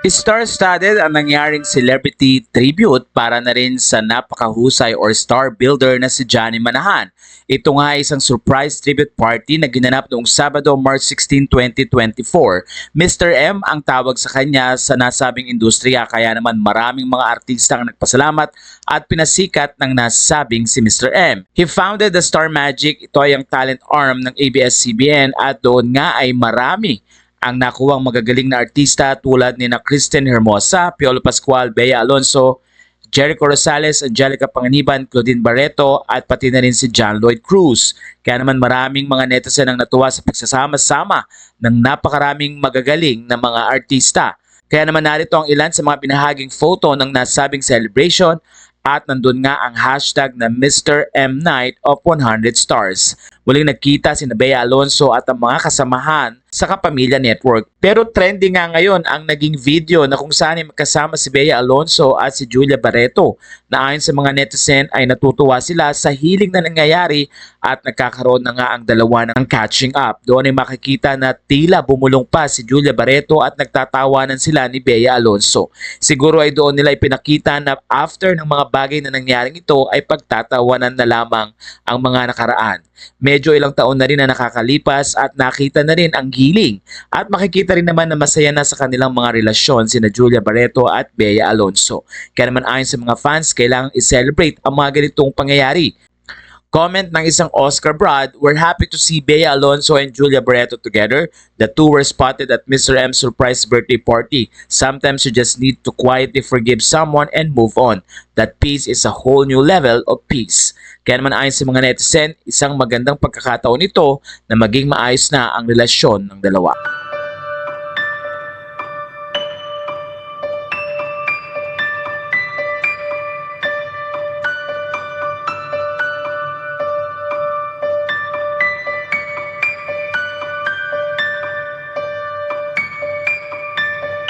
Star-studded ang nangyaring celebrity tribute para na rin sa napakahusay or star builder na si Johnny Manahan. Ito nga ay isang surprise tribute party na ginanap noong Sabado, March 16, 2024. Mr. M ang tawag sa kanya sa nasabing industriya, kaya naman maraming mga artista ang nagpasalamat at pinasikat ng nasabing si Mr. M. He founded the Star Magic, ito ay ang talent arm ng ABS-CBN, at doon nga ay marami ang nakuwang magagaling na artista tulad ni na Kristen Hermosa, Piolo Pascual, Bea Alonso, Jericho Rosales, Angelica Panganiban, Claudine Barreto at pati na rin si John Lloyd Cruz. Kaya naman maraming mga netizen ang natuwa sa pagsasama-sama ng napakaraming magagaling na mga artista. Kaya naman narito ang ilan sa mga binahaging photo ng nasabing celebration at nandun nga ang hashtag na Mr. M Night of 100 Stars. Muling nagkita si Bea Alonso at ang mga kasamahan sa Kapamilya Network. Pero trending nga ngayon ang naging video na kung saan ay magkasama si Bea Alonso at si Julia Barreto, na ayon sa mga netizen ay natutuwa sila sa hiling na nangyayari at nagkakaroon na nga ang dalawa ng catching up. Doon ay makikita na tila bumulong pa si Julia Barreto at nagtatawanan sila ni Bea Alonso. Siguro ay doon nila ipinakita na after ng mga bagay na nangyaring ito ay pagtatawanan na lamang ang mga nakaraan. Medyo ilang taon na rin na nakakalipas at nakita na rin ang giling at makikita rin naman na masaya na sa kanilang mga relasyon sina Julia Barreto at Bea Alonso. Kaya naman ayon sa mga fans, kailangang i-celebrate ang mga ganitong pangyayari. Comment ng isang Oscar Brad, "We're happy to see Bea Alonso and Julia Barreto together. The two were spotted at Mr. M's surprise birthday party. Sometimes you just need to quietly forgive someone and move on. That peace is a whole new level of peace." Kaya naman ayon sa mga netizen, isang magandang pagkakataon ito na maging maayos na ang relasyon ng dalawa.